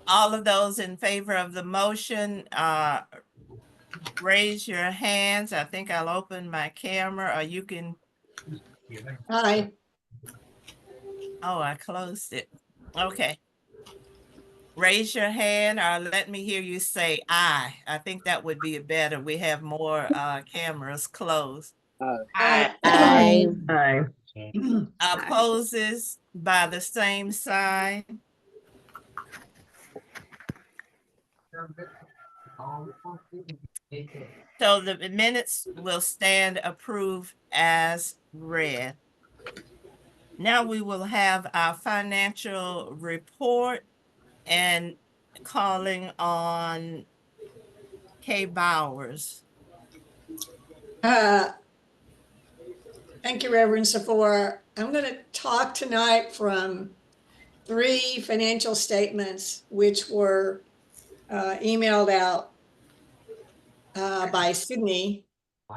All of those in favor of the motion, raise your hands. I think I'll open my camera, or you can. Aye. Oh, I closed it. Okay. Raise your hand or let me hear you say aye. I think that would be better. We have more cameras closed. Aye. Aye. Opposes by the same sign. So the minutes will stand approved as read. Now we will have our financial report and calling on Kay Bowers. Thank you, Reverend Sephora. I'm going to talk tonight from 3 financial statements which were emailed out by Sydney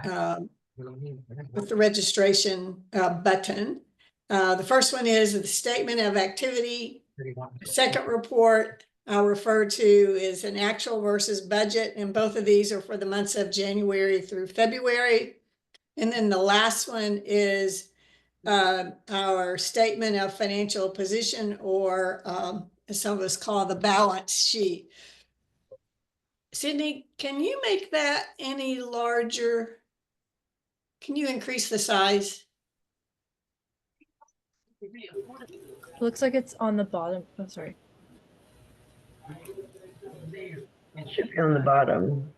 with the registration button. The first one is the statement of activity. The second report I'll refer to is an actual versus budget, and both of these are for the months of January through February. And then the last one is our statement of financial position, or as some of us call the balance sheet. Sydney, can you make that any larger? Can you increase the size? Looks like it's on the bottom. Oh, sorry. It should be on the bottom.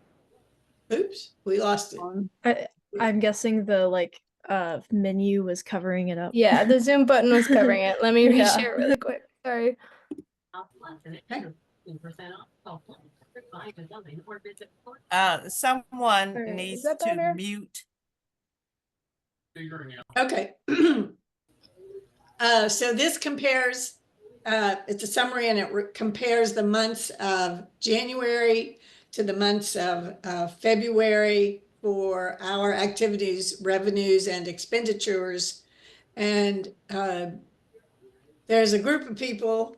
Oops, we lost it. I'm guessing the menu was covering it up. Yeah, the Zoom button was covering it. Let me Yeah. reshare really quick. Sorry. Someone All right, needs is that to better? mute. Okay. So this compares, it's a summary, and it compares the months of January to the months of February for our activities, revenues, and expenditures. And there's a group of people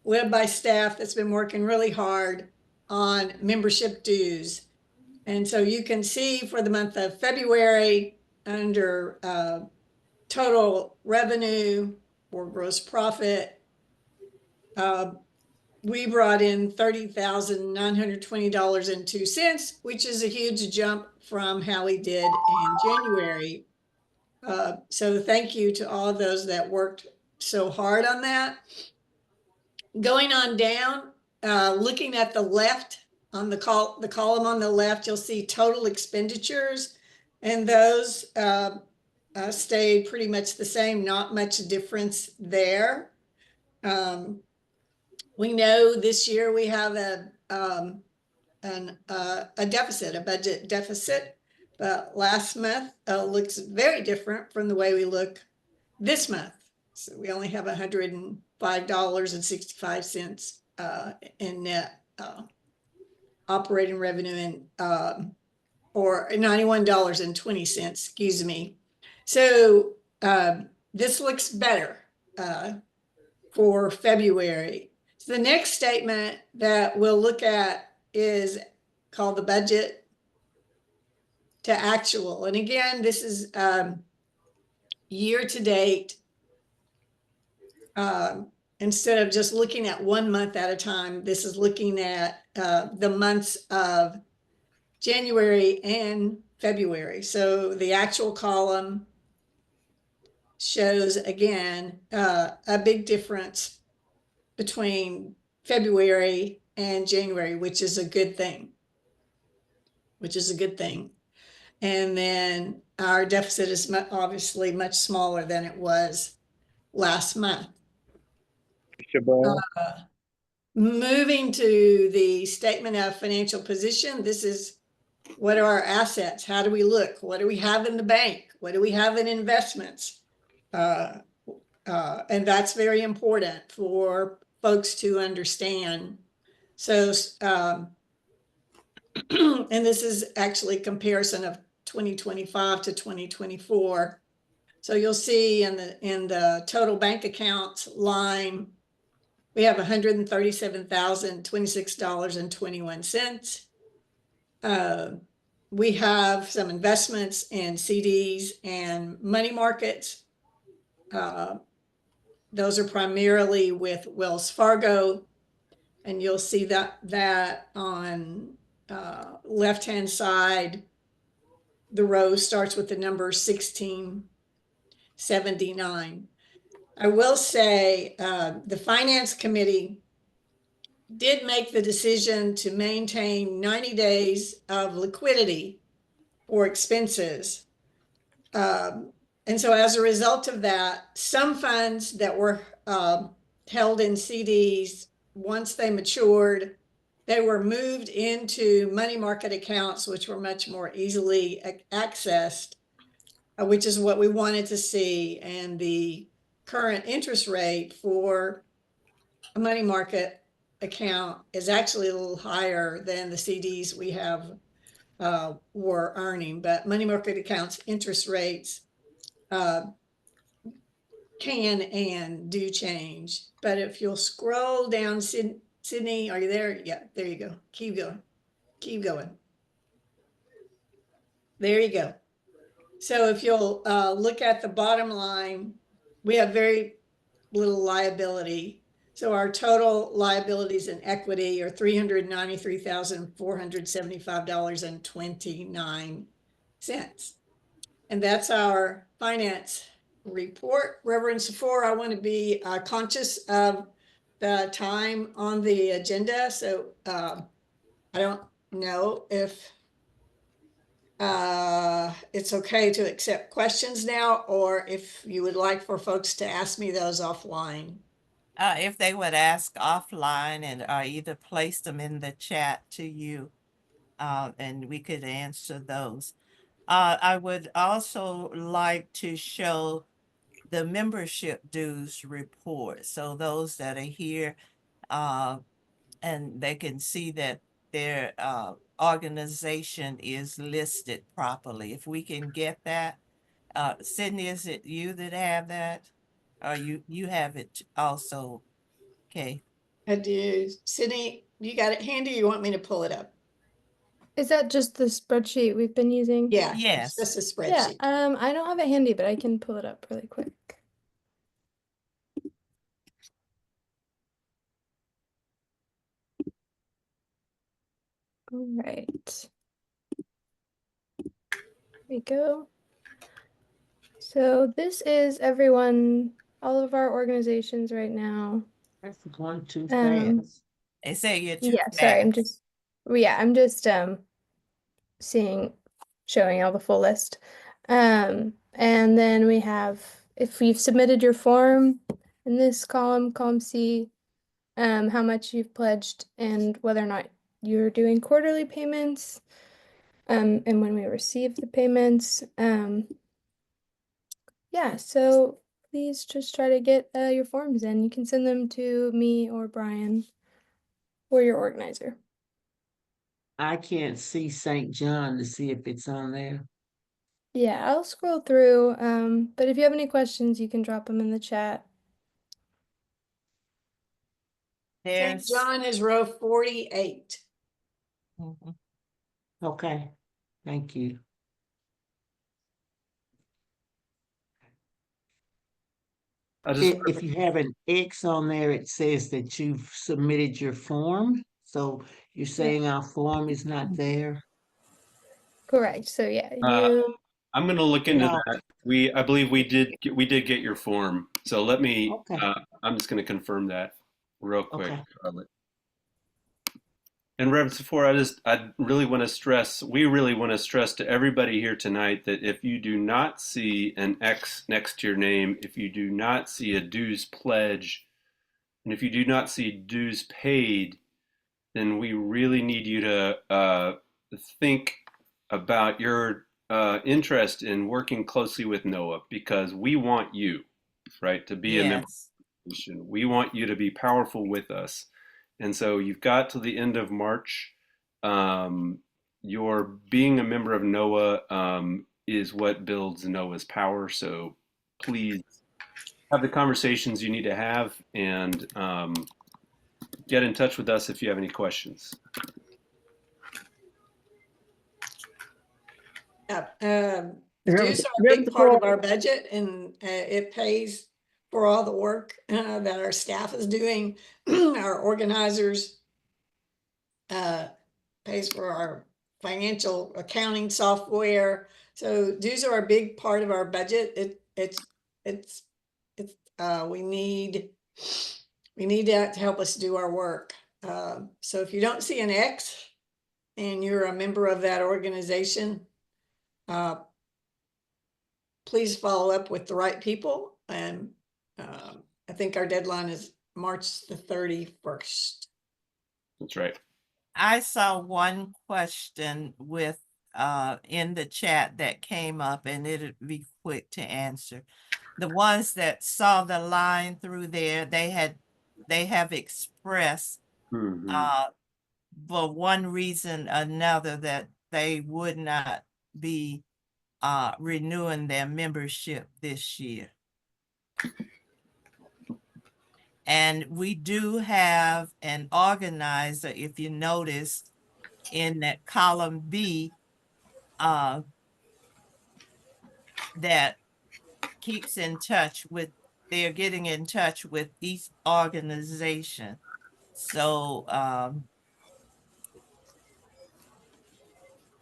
led by staff that's been working really hard on membership dues. And so you can see for the month of February, under total revenue or gross profit, we brought in $30,920.02, which is a huge jump from how we did in January. So thank you to all of those that worked so hard on that. Going on down, looking at the left, on the column on the left, you'll see total expenditures, and those stayed pretty much the same, not much difference there. We know this year we have a deficit, a budget deficit, but last month looks very different from the way we look this month. So we only have $105.65 in net operating revenue, and or $91.20, excuse me. So this looks better for February. So the next statement that we'll look at is called the budget to actual. And again, this is year to date. Instead of just looking at 1 month at a time, this is looking at the months of January and February. So the actual column shows, again, a big difference between February and January, which is a good thing. And then our deficit is obviously much smaller than it was last month. Moving to the statement of financial position, this is what are our assets? How do we look? What do we have in the bank? What do we have in investments? And that's very important for folks to understand. So, and this is actually comparison of 2025 to 2024. So you'll see in the total bank accounts line, we have $137,026.21. We have some investments in CDs and money markets. Those are primarily with Wells Fargo. And you'll see that on left-hand side, the row starts with the number 1679. I will say the Finance Committee did make the decision to maintain 90 days of liquidity for expenses. And so as a result of that, some funds that were held in CDs, once they matured, they were moved into money market accounts, which were much more easily accessed, which is what we wanted to see. And the current interest rate for a money market account is actually a little higher than the CDs we have were earning. But money market accounts interest rates can and do change. But if you'll scroll down, Sydney, are you there? Yeah, there you go. Keep going. Keep going. There you go. So if you'll look at the bottom line, we have very little liability. So our total liabilities and equity are $393,475.29. And that's our finance report. Reverend Sephora, I want to be conscious of the time on the agenda. So I don't know if it's okay to accept questions now, or if you would like for folks to ask me those offline. If they would ask offline and either place them in the chat to you, and we could answer those. I would also like to show the membership dues report. So those that are here, and they can see that their organization is listed properly. If we can get that, Sydney, is it you that have that? Or you have it also? Okay. I do. Sydney, you got it handy? Or you want me to pull it up? Is that just the spreadsheet we've been using? Yeah. Yes. It's just a Yeah. spreadsheet. I don't have it handy, but I can pull it up really quick. All right. Here we go. So this is everyone, all of our organizations right now. That's going too Um, fast. They say you're too Yeah, sorry, I'm fast. just showing all the full list. And then we have, if you've submitted your form in this column, column C, how much you've pledged and whether or not you're doing quarterly payments, and when we receive the payments. Yeah, so please just try to get your forms in. You can send them to me or Brian or your organizer. I can't see St. John to see if it's on there. Yeah, I'll scroll through, but if you have any questions, you can drop them in the chat. St. There's John is row 48. Mhm. Okay, thank you. If you have an X on there, it says that you've submitted your form. So you're saying our form is not there? Correct. So yeah, I'm going to look into No. that. I believe we did get your form. So let me. Okay. I'm just going to confirm that real quick. Okay. And Reverend Sephora, I really want to stress. We really want to stress to everybody here tonight that if you do not see an X next to your name, if you do not see a dues pledge, and if you do not see dues paid, then we really need you to think about your interest in working closely with NOAA, because we want you, right, to be a member of Yes. the nation. We want you to be powerful with us. And so you've got to the end of March. Your being a member of NOAA is what builds NOAA's power. So please have the conversations you need to have, and get in touch with us if you have any questions. Dues are a big part of our budget, and it pays for all the work that our staff is doing. Our organizers pays for our financial accounting software. So dues are a big part of our budget. We need that to help us do our work. So if you don't see an X and you're a member of that organization, please follow up with the right people. And I think our deadline is March the 31st. That's right. I saw one question with in the chat that came up, and it'll be quick to answer. The ones that saw the line through there, they have expressed for one reason or another that they would not be renewing their membership this year. And we do have an organizer, if you notice, in that column B, that keeps in touch with, they're getting in touch with each organization. So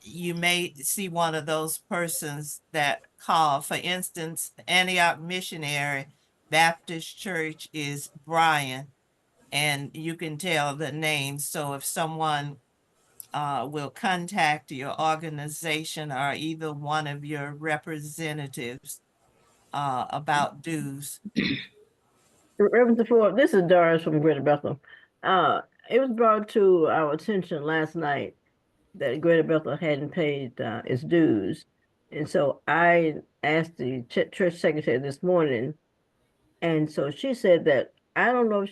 you may see one of those persons that call. For instance, Antioch Missionary Baptist Church is Brian, and you can tell the name. So if someone will contact your organization or either one of your representatives about dues. Reverend DeFord, this is Doris from Greater Bethel. It was brought to our attention last night that Greater Bethel hadn't paid its dues. And so I asked the church secretary this morning, and so she said that I don't know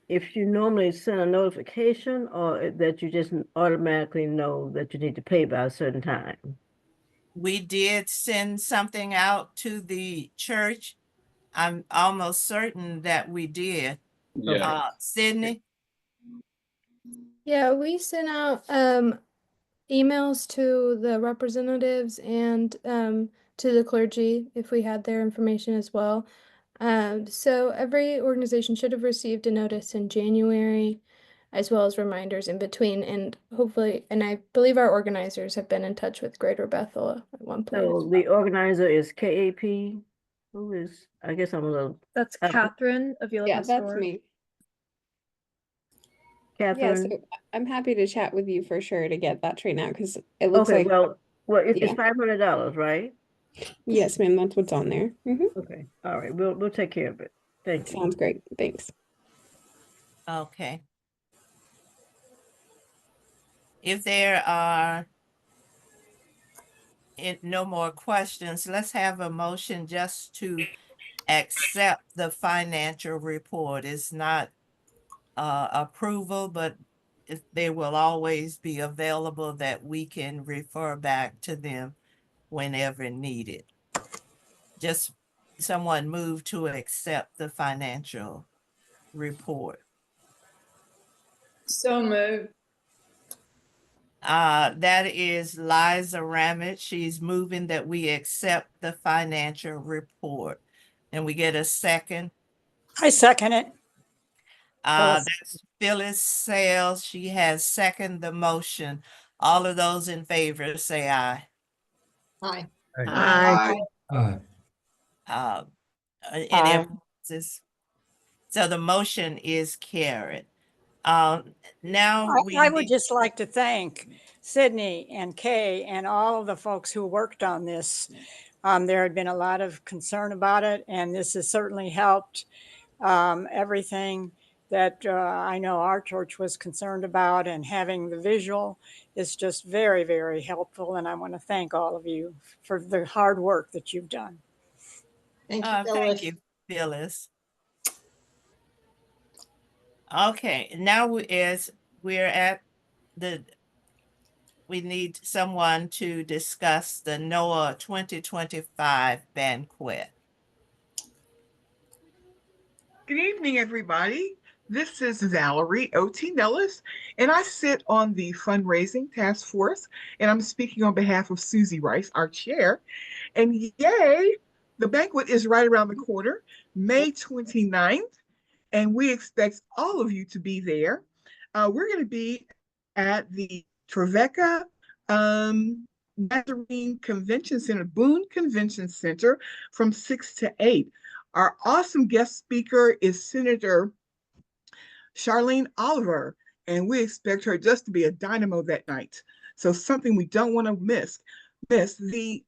if you normally send a notification or that you just automatically know that you need to pay by a certain time. We did send something out to the church. I'm almost certain that we did. Yeah. Sydney? Yeah, we sent out emails to the representatives and to the clergy if we had their information as well. So every organization should have received a notice in January, as well as reminders in between, and hopefully, and I believe our organizers have been in touch with Greater Bethel at one point. So the organizer is KAP. Who is, I guess I'm a little. That's Catherine Avila Yeah, Pastor. that's me. Catherine. Yeah, so I'm happy to chat with you for sure to get that straightened out because it looks Okay, like. well, it's yeah. $500, right? Yes, ma'am, that's what's on there. Okay, all right, we'll take care of it. Thank you. Sounds great. Thanks. Okay. If there are no more questions, let's have a motion just to accept the financial report. It's not approval, but they will always be available that we can refer back to them whenever needed. Just someone move to accept the financial report. So moved. That is Liza Ramage. She's moving that we accept the financial report. And we get a second. I second it. That's Phyllis Sales. She has seconded the motion. All of those in favor say aye. Aye. Aye. Any Aye. opposed? So the motion is carried. Now I would just like to thank Sydney and Kay and all of the folks who worked on this. There had been a lot of concern about it, and this has certainly helped everything that I know our church was concerned about, and having the visual is just very, very helpful. And I want to thank all of you for the hard work that you've done. Thank you, Phyllis. thank you, Phyllis. Okay, now we're at the we need someone to discuss the NOAA 2025 banquet. Good evening, everybody. This is Valerie O.T. Nellis, and I sit on the fundraising task force, and I'm speaking on behalf of Susie Rice, our chair. And yay, the banquet is right around the corner, May 29th, and we expect all of you to be there. We're going to be at the Trevecca Nazarene Convention Center, Boone Convention Center, from 6 to 8. Our awesome guest speaker is Senator Charlene Oliver, and we expect her just to be a dynamo that night. So something we don't want to miss. The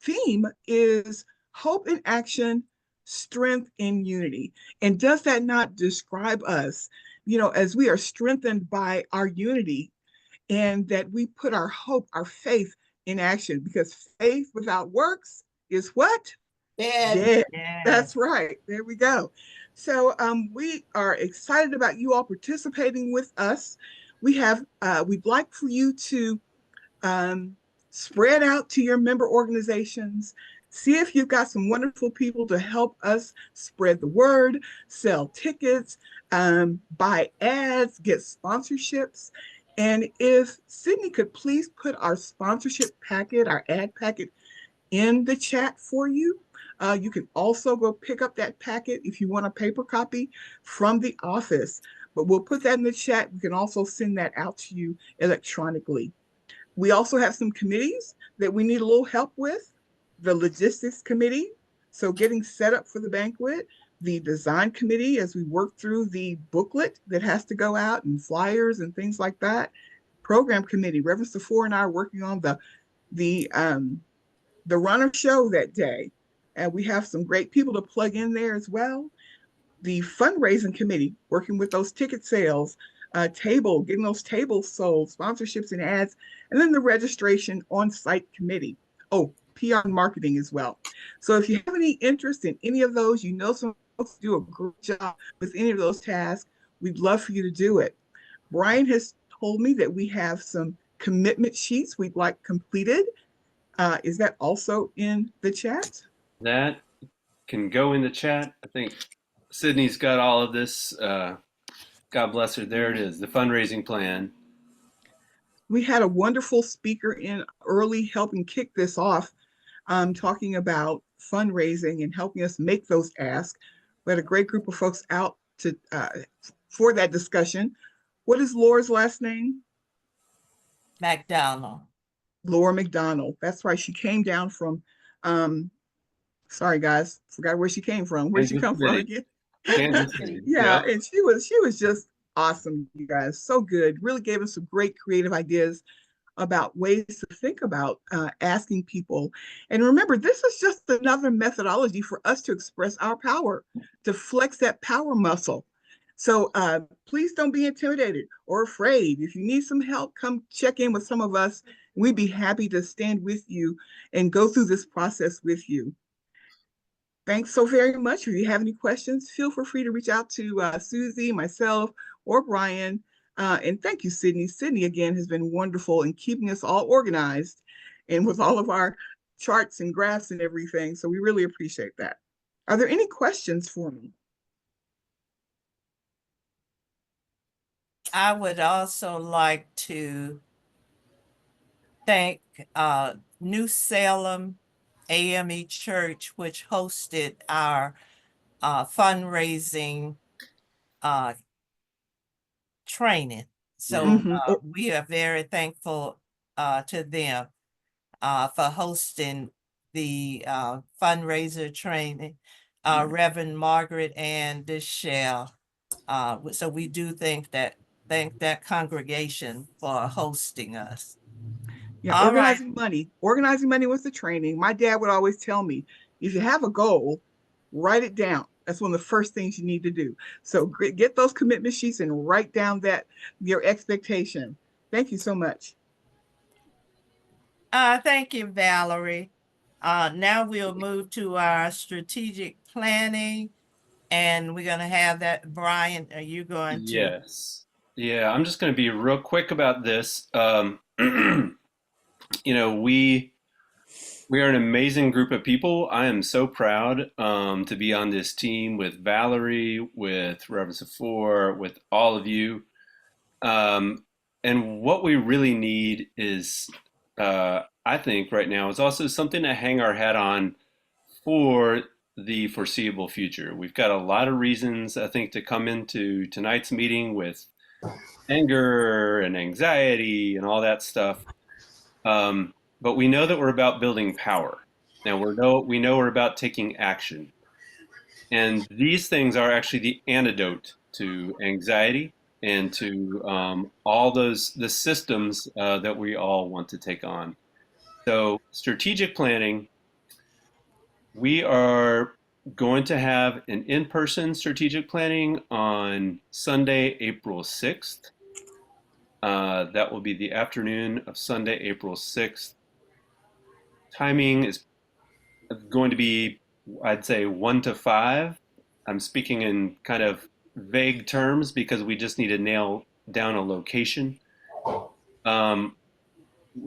theme is Hope in Action, Strength in Unity. And does that not describe us, as we are strengthened by our unity, and that we put our hope, our faith in action, because faith without works is what? Dead. Yeah. That's right. There we go. So we are excited about you all participating with us. We'd like for you to spread out to your member organizations. See if you've got some wonderful people to help us spread the word, sell tickets, buy ads, get sponsorships. And if Sydney could please put our sponsorship packet, our ad packet, in the chat for you. You can also go pick up that packet if you want a paper copy from the office, but we'll put that in the chat. We can also send that out to you electronically. We also have some committees that we need a little help with. The logistics committee, so getting set up for the banquet, the design committee as we work through the booklet that has to go out and flyers and things like that. Program committee, Reverend Sephora and I are working on the runner show that day. And we have some great people to plug in there as well. The fundraising committee, working with those ticket sales, getting those tables sold, sponsorships and ads, and then the registration on-site committee. Oh, PR and marketing as well. So if you have any interest in any of those, some folks do a great job with any of those tasks, we'd love for you to do it. Brian has told me that we have some commitment sheets we'd like completed. Is that also in the chat? That can go in the chat. I think Sydney's got all of this. God bless her. There it is, the fundraising plan. We had a wonderful speaker in early helping kick this off, talking about fundraising and helping us make those asks. We had a great group of folks out for that discussion. What is Laura's last name? McDonald. Laura McDonald. That's right. She came down from, sorry guys, forgot where she came from. Where'd she come from again? Kansas City. Yeah, and she was just awesome, you guys. So good. Really gave us some great creative ideas about ways to think about asking people. And remember, this is just another methodology for us to express our power, to flex that power muscle. So please don't be intimidated or afraid. If you need some help, come check in with some of us. We'd be happy to stand with you and go through this process with you. Thanks so very much. If you have any questions, feel free to reach out to Susie, myself, or Brian. And thank you, Sydney. Sydney, again, has been wonderful in keeping us all organized and with all of our charts and graphs and everything. So we really appreciate that. Are there any questions for me? I would also like to thank New Salem AME Church, which hosted our fundraising training. So we are very thankful to them for hosting the fundraiser training, Reverend Margaret Ann Dishell. So we do thank that congregation for hosting us. Yeah, organizing money with the training. My dad would always tell me, if you have a goal, write it down. That's one of the first things you need to do. So get those commitment sheets and write down your expectation. Thank you so much. Thank you, Valerie. Now we'll move to our strategic planning, and we're going to have that. Brian, are you going to? Yes. Yeah, I'm just going to be real quick about this. you know, we are an amazing group of people. I am so proud to be on this team with Valerie, with Reverend Sephora, with all of you. And what we really need is, I think right now, is also something to hang our hat on for the foreseeable future. We've got a lot of reasons, I think, to come into tonight's meeting with anger and anxiety and all that stuff. But we know that we're about building power. Now we know we're about taking action. And these things are actually the antidote to anxiety and to all the systems that we all want to take on. So strategic planning, we are going to have an in-person strategic planning on Sunday, April 6th. That will be the afternoon of Sunday, April 6th. Timing is going to be, I'd say, 1 to 5. I'm speaking in kind of vague terms because we just need to nail down a location.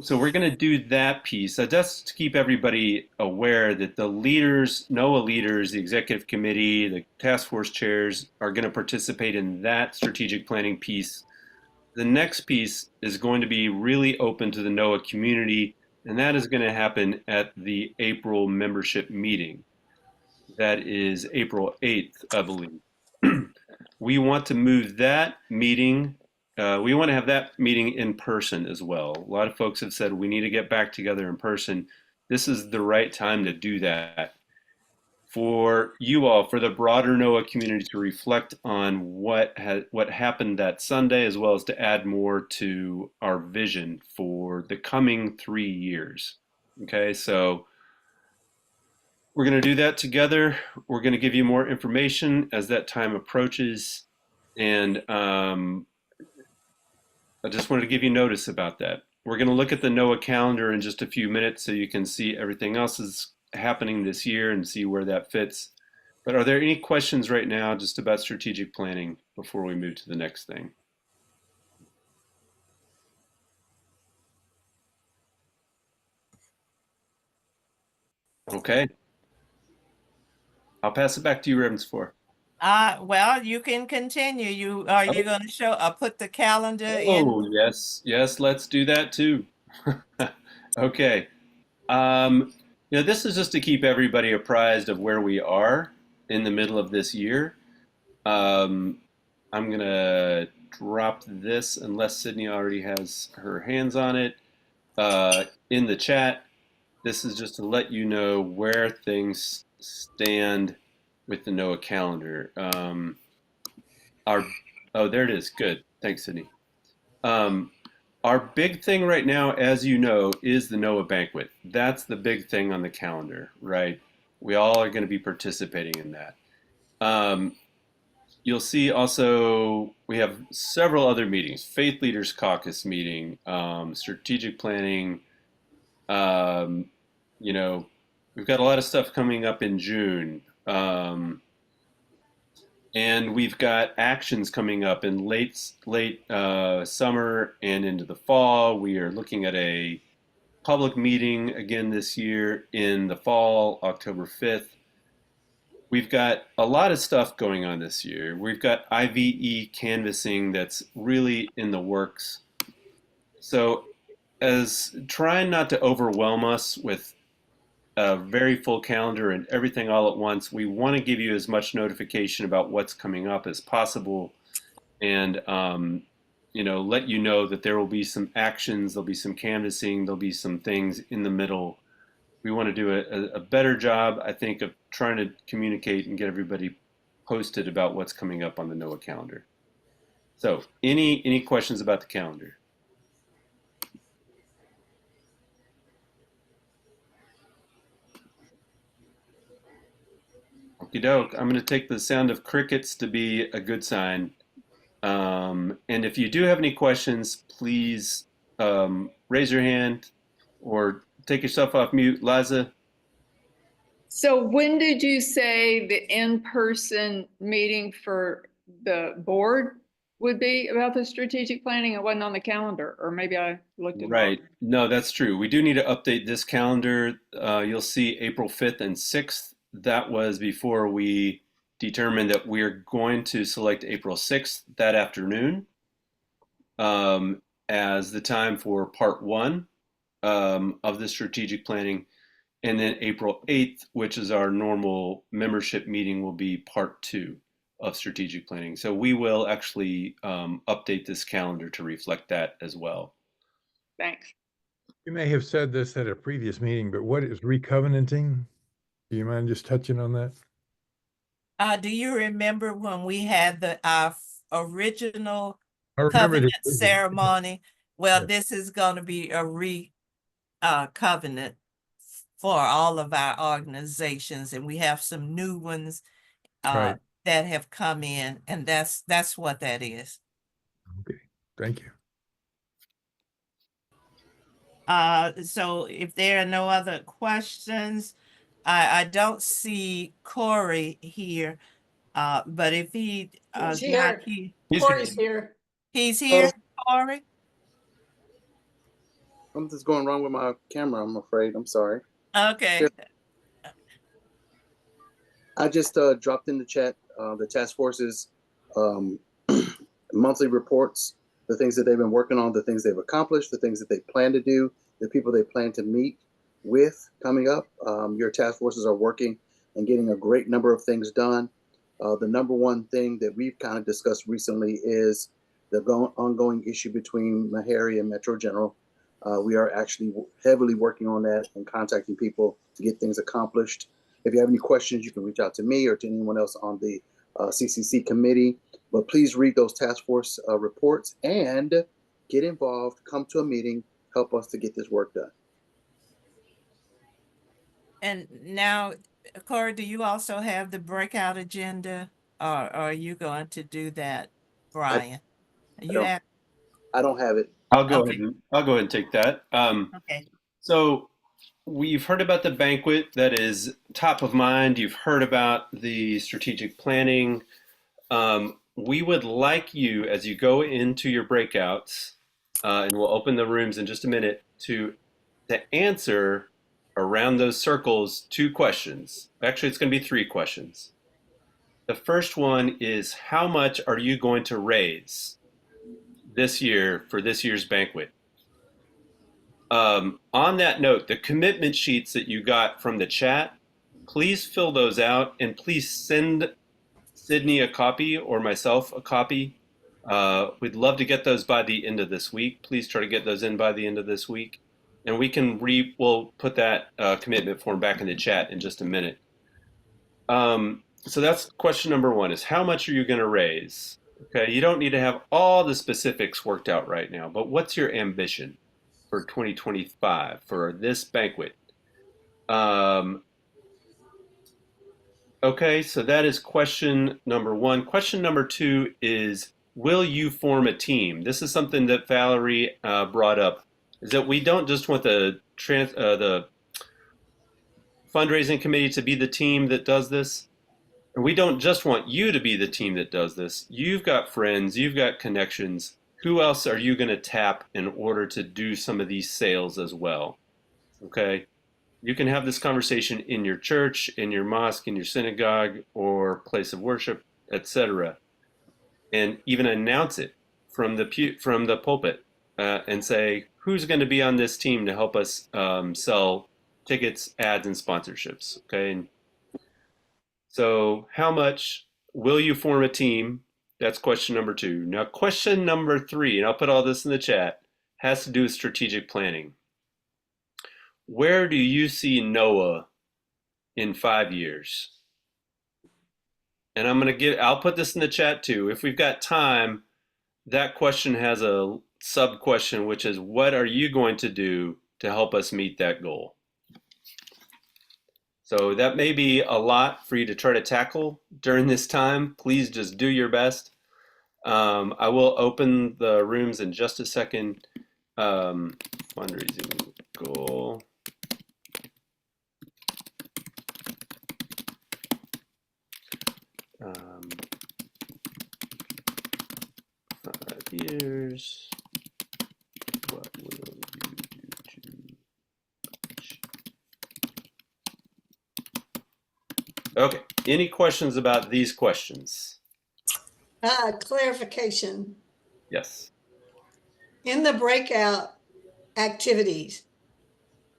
So we're going to do that piece. Just to keep everybody aware that the leaders, NOAA leaders, the executive committee, the task force chairs are going to participate in that strategic planning piece. The next piece is going to be really open to the NOAA community, and that is going to happen at the April membership meeting. That is April 8th, I believe. We want to move that meeting. We want to have that meeting in person as well. A lot of folks have said we need to get back together in person. This is the right time to do that. For you all, for the broader NOAA community to reflect on what happened that Sunday, as well as to add more to our vision for the coming 3 years. Okay, so we're going to do that together. We're going to give you more information as that time approaches. And I just wanted to give you notice about that. We're going to look at the NOAA calendar in just a few minutes so you can see everything else is happening this year and see where that fits. But are there any questions right now just about strategic planning before we move to the next thing? Okay. I'll pass it back to you, Reverend Sephora. Well, you can continue. Are you going to show? Put the calendar in. Oh, yes, let's do that too. Okay. You know, this is just to keep everybody apprised of where we are in the middle of this year. I'm gonna drop this unless Sydney already has her hands on it in the chat. This is just to let you know where things stand with the NOAA calendar. Oh, there it is. Good. Thanks, Sydney. Our big thing right now, as you know, is the NOAA banquet. That's the big thing on the calendar, right? We all are going to be participating in that. You'll see also we have several other meetings: Faith Leaders Caucus meeting, strategic planning. You know, we've got a lot of stuff coming up in June. And we've got actions coming up in late summer and into the fall. We are looking at a public meeting again this year in the fall, October 5th. We've got a lot of stuff going on this year. We've got IVE canvassing that's really in the works. So as trying not to overwhelm us with a very full calendar and everything all at once, we want to give you as much notification about what's coming up as possible, and you know, let you know that there will be some actions, there'll be some canvassing, there'll be some things in the middle. We want to do a better job, I think, of trying to communicate and get everybody posted about what's coming up on the NOAA calendar. So, any questions about the calendar? Okie doke. I'm going to take the sound of crickets to be a good sign. And if you do have any questions, please raise your hand or take yourself off mute. Liza? So when did you say the in-person meeting for the board? would be about the strategic planning. It wasn't on the calendar, or maybe I looked at it Right. wrong. No, that's true. We do need to update this calendar. You'll see April 5th and 6th. That was before we determined that we're going to select April 6th that afternoon as the time for part one of the strategic planning. And then April 8th, which is our normal membership meeting, will be part two of strategic planning. So we will actually update this calendar to reflect that as well. Thanks. You may have said this at a previous meeting, but what is recovenanting? Do you mind just touching on that? Do you remember when we had our original I remember covenant it. ceremony? Well, Yeah. this is going to be a covenant for all of our organizations, and we have some new ones Right. that have come in, and that's what that is. Okay. Thank you. So if there are no other questions, I don't see Corey here, but if he He's is not here. here, Corey's here. he's here, Corey. Something's going wrong with my camera, I'm afraid. I'm sorry. Okay. I just dropped in the chat the task force's monthly reports, the things that they've been working on, the things they've accomplished, the things that they plan to do, the people they plan to meet with coming up. Your task forces are working and getting a great number of things done. The number one thing that we've kind of discussed recently is the ongoing issue between Meharry and Metro General. We are actually heavily working on that and contacting people to get things accomplished. If you have any questions, you can reach out to me or to anyone else on the CCC committee. But please read those task force reports and get involved, come to a meeting, help us to get this work done. And now, Corey, do you also have the breakout agenda, or are you going to do that, Brian? I don't have it. I'll go ahead and take that. Okay. So we've heard about the banquet that is top of mind. You've heard about the strategic planning. We would like you, as you go into your breakouts, and we'll open the rooms in just a minute, to answer around those circles 2 questions. Actually, it's going to be 3 questions. The first one is, how much are you going to raise this year for this year's banquet? On that note, the commitment sheets that you got from the chat, please fill those out and please send Sydney a copy or myself a copy. We'd love to get those by the end of this week. Please try to get those in by the end of this week. And we'll put that commitment form back in the chat in just a minute. So that's question number 1, is how much are you going to raise? Okay, you don't need to have all the specifics worked out right now, but what's your ambition for 2025 for this banquet? Okay, so that is question number 1. Question number 2 is, will you form a team? This is something that Valerie brought up, is that we don't just want the fundraising committee to be the team that does this. And we don't just want you to be the team that does this. You've got friends, you've got connections. Who else are you going to tap in order to do some of these sales as well? Okay. You can have this conversation in your church, in your mosque, in your synagogue, or place of worship, etc., and even announce it from the pulpit and say, who's going to be on this team to help us sell tickets, ads, and sponsorships? Okay. And so how much will you form a team? That's question number 2. Now, question number 3, and I'll put all this in the chat, has to do with strategic planning. Where do you see Noah in 5 years? And I'll put this in the chat too. If we've got time, that question has a sub question, which is, what are you going to do to help us meet that goal? So that may be a lot for you to try to tackle during this time. Please just do your best. I will open the rooms in just a second. Fundraising goal. Here's what will you do to... Okay, any questions about these questions? Clarification. Yes. In the breakout activities,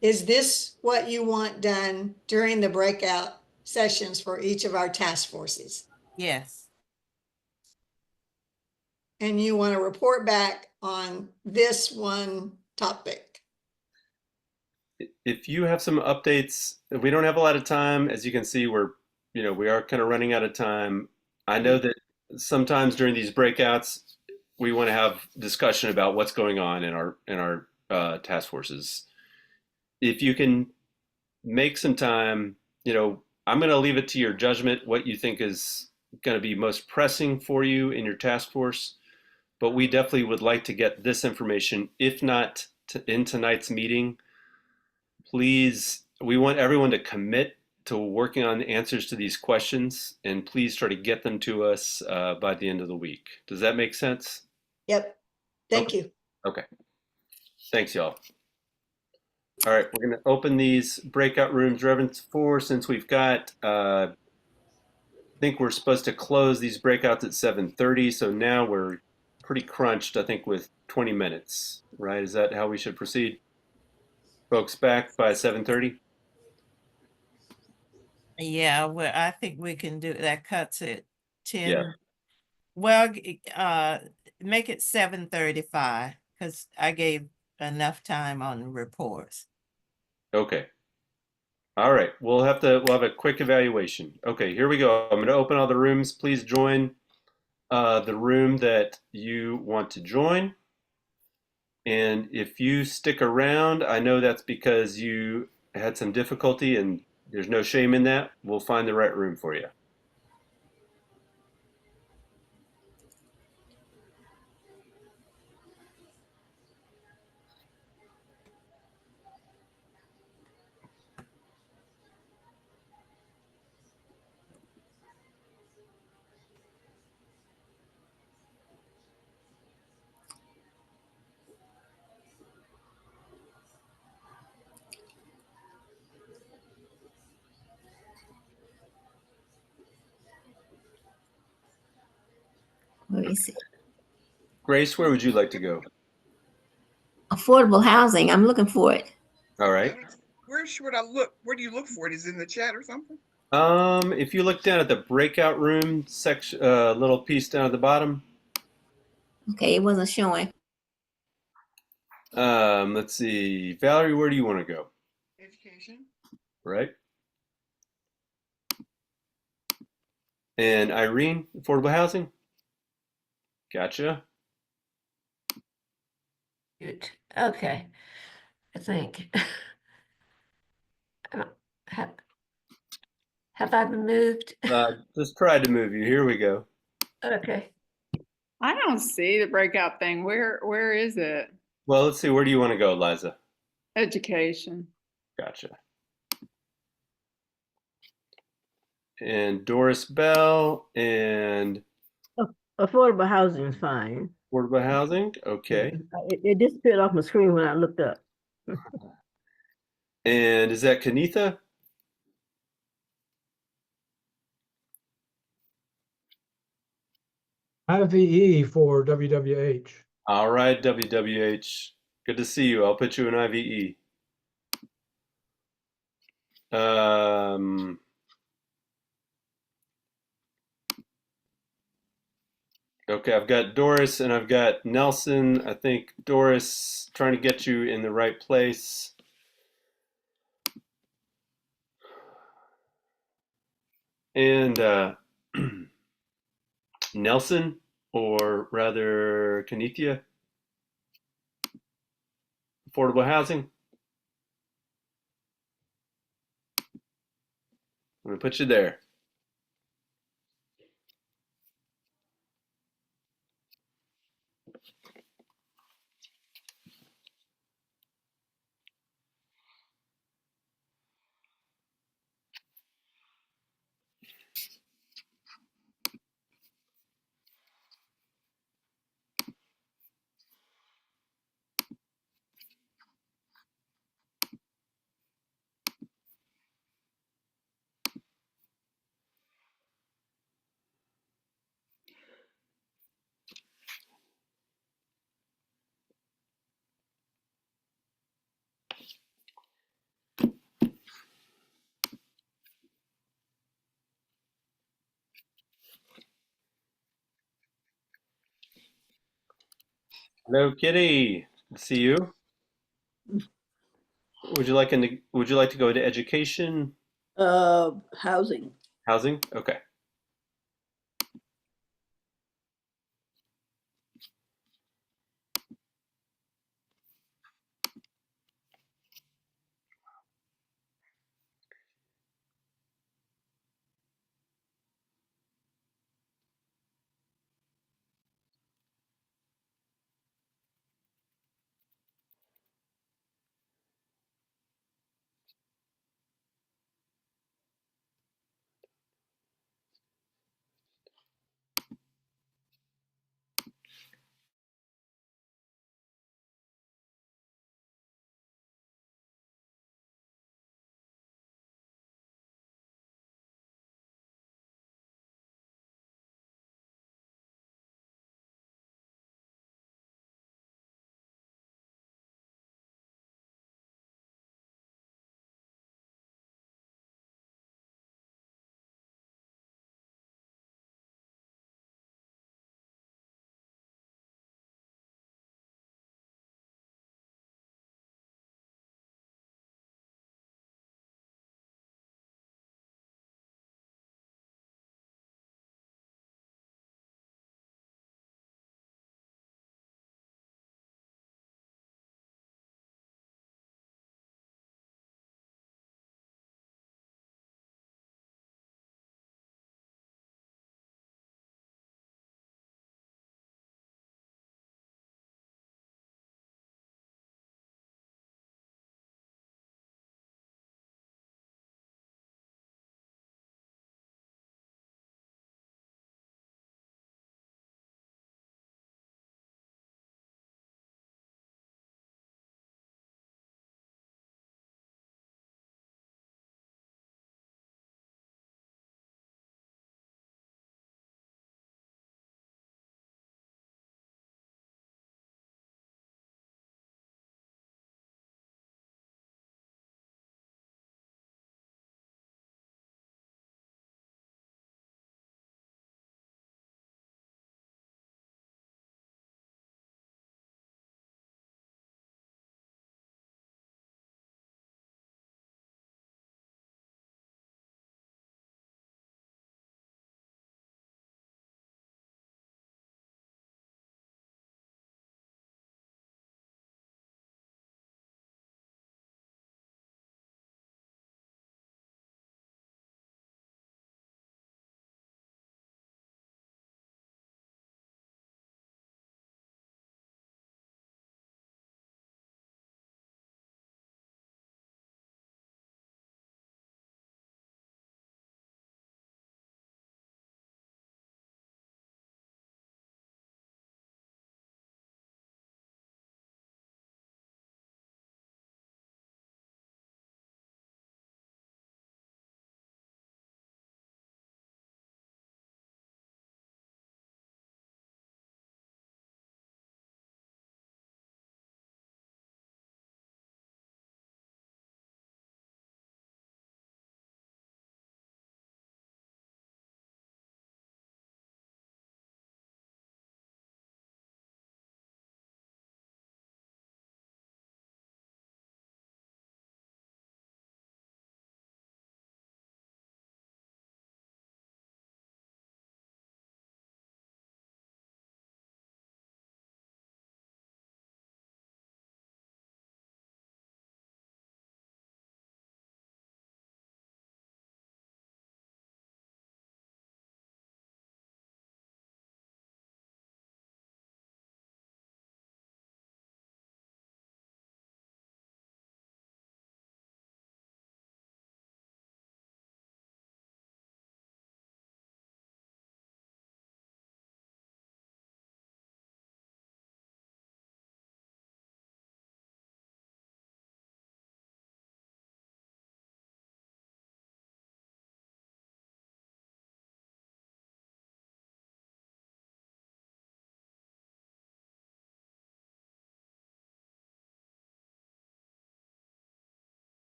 is this what you want done during the breakout sessions for each of our task forces? Yes. And you want to report back on this one topic? If you have some updates, we don't have a lot of time. As you can see, we are kind of running out of time. I know that sometimes during these breakouts, we want to have discussion about what's going on in our task forces. If you can make some time, I'm going to leave it to your judgment what you think is going to be most pressing for you in your task force. But we definitely would like to get this information, if not in tonight's meeting. Please, we want everyone to commit to working on the answers to these questions, and please try to get them to us by the end of the week. Does that make sense? Yep. Thank you. Okay. Thanks, y'all. All right, we're going to open these breakout rooms, Reverend 4, since we've got, I think we're supposed to close these breakouts at 7:30, so now we're pretty crunched, I think, with 20 minutes, right? Is that how we should proceed? Folks back by 7:30? Yeah, well, I think we can do that. Cuts it 10. Yeah. Well, make it 7:35 because I gave enough time on the reports. Okay. All right, we'll have a quick evaluation. Okay, here we go. I'm going to open all the rooms. Please join the room that you want to join. And if you stick around, I know that's because you had some difficulty, and there's no shame in that. We'll find the right room for you. Where is it? Grace, where would you like to go? Affordable housing. I'm looking for it. All right. Where should I look? Where do you look for it? Is it in the chat or something? If you look down at the breakout room section, little piece down at the bottom. Okay, it wasn't showing. Let's see. Valerie, where do you want to go? Education. Right. And Irene, affordable housing? Gotcha. Good. Okay. I think. Have I been moved? Just tried to move you. Here we go. Okay. I don't see the breakout thing. Where is it? Well, let's see. Where do you want to go, Liza? Education. Gotcha. And Doris Bell and Affordable housing is fine. affordable housing. Okay. It disappeared off my screen when I looked up. And is that Kanitha? IVE for WWH. All right, WWH. Good to see you. I'll put you in IVE. Okay, I've got Doris and I've got Nelson. I think Doris, trying to get you in the right place. And Nelson, or rather Kanithia, affordable housing. I'm gonna put you there. Hello, Kitty. See you. Would you like to go into education, Housing. housing? Okay.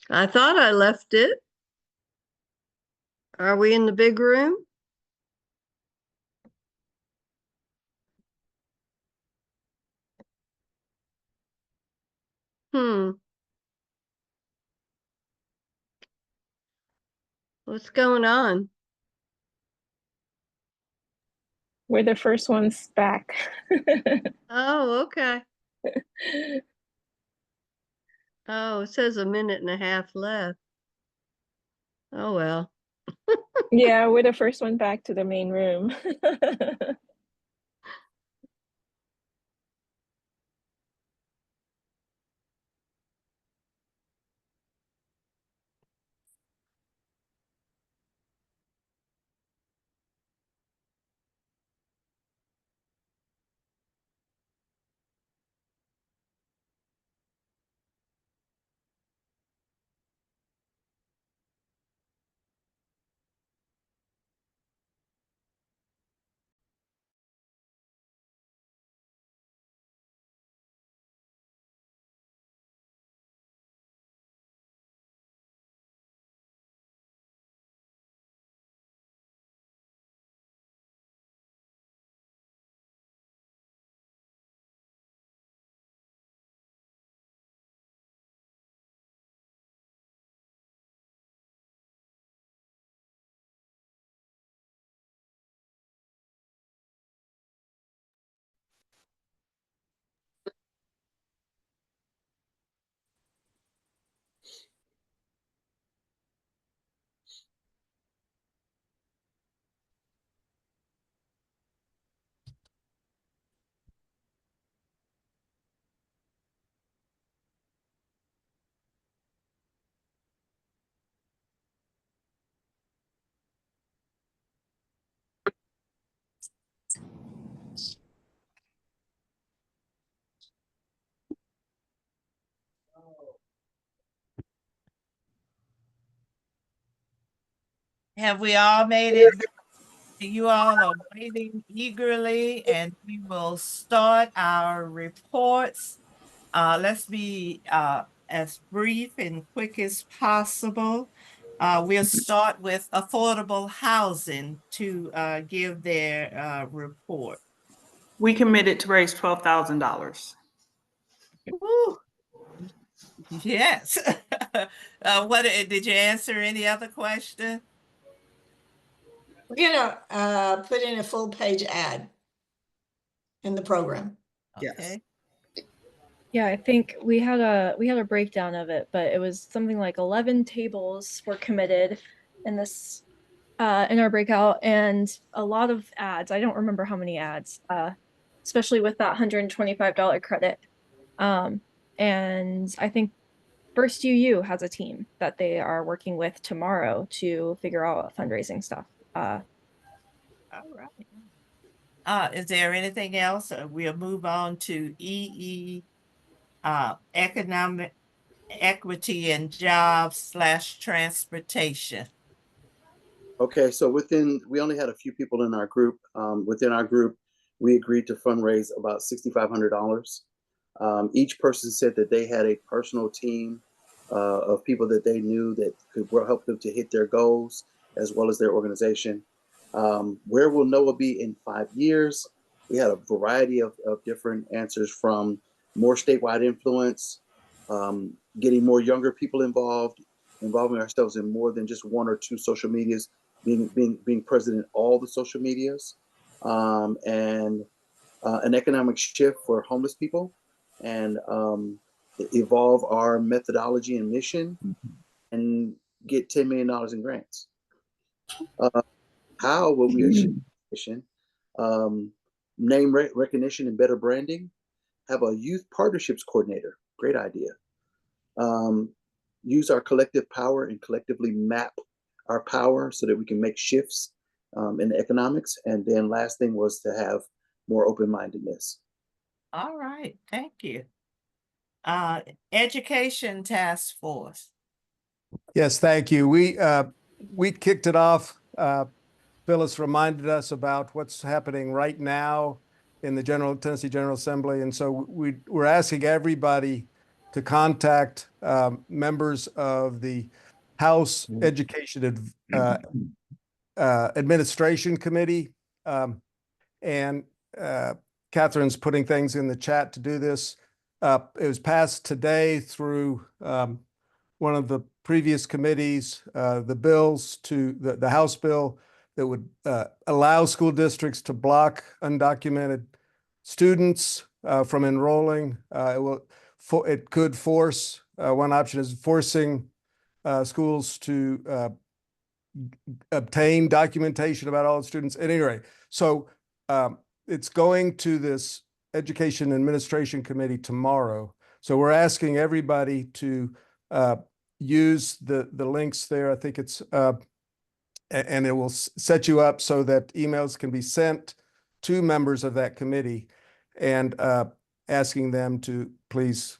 I thought I left it. Are we in the big room? What's going on? We're the first ones back. Oh, okay. Oh, it says a minute and a half left. Oh, well. Yeah, we're the first one back to the main room. Have we all made it? You all are waiting eagerly, and we will start our reports. Let's be as brief and quick as possible. We'll start with affordable housing to give their report. We committed to raise $12,000. Woo. Yes. What did you answer any other question? We're gonna put in a full page ad in the program. Okay. Yeah, I think we had a breakdown of it, but it was something like 11 tables were committed in this in our breakout, and a lot of ads. I don't remember how many ads, especially with that $125 credit. And I think First UU has a team that they are working with tomorrow to figure out fundraising stuff. All right. Is there anything else? We'll move on to EE, economic equity and jobs / transportation. Okay, so we only had a few people in our group. Within our group, we agreed to fundraise about $6,500. Each person said that they had a personal team of people that they knew that could help them to hit their goals, as well as their organization. Where will NOAA be in 5 years? We had a variety of different answers, from more statewide influence, getting more younger people involved, involving ourselves in more than just one or two social medias, being present in all the social medias, and an economic shift for homeless people, and evolve our methodology and mission, and get $10 million in grants. How will we achieve mission? Name recognition and better branding. Have a youth partnerships coordinator. Great idea. Use our collective power and collectively map our power so that we can make shifts in economics. And then last thing was to have more open-mindedness. All right, thank you. Education task force. Yes, thank you. We kicked it off. Phyllis reminded us about what's happening right now in the Tennessee General Assembly. And so we're asking everybody to contact members of the House Education Administration Committee. And Catherine's putting things in the chat to do this. It was passed today through one of the previous committees, the bills to the House bill that would allow school districts to block undocumented students from enrolling. It could force, one option is forcing schools to obtain documentation about all the students. At any rate, so it's going to this Education Administration Committee tomorrow. So we're asking everybody to use the links there. I think it's, and it will set you up so that emails can be sent to members of that committee and asking them to please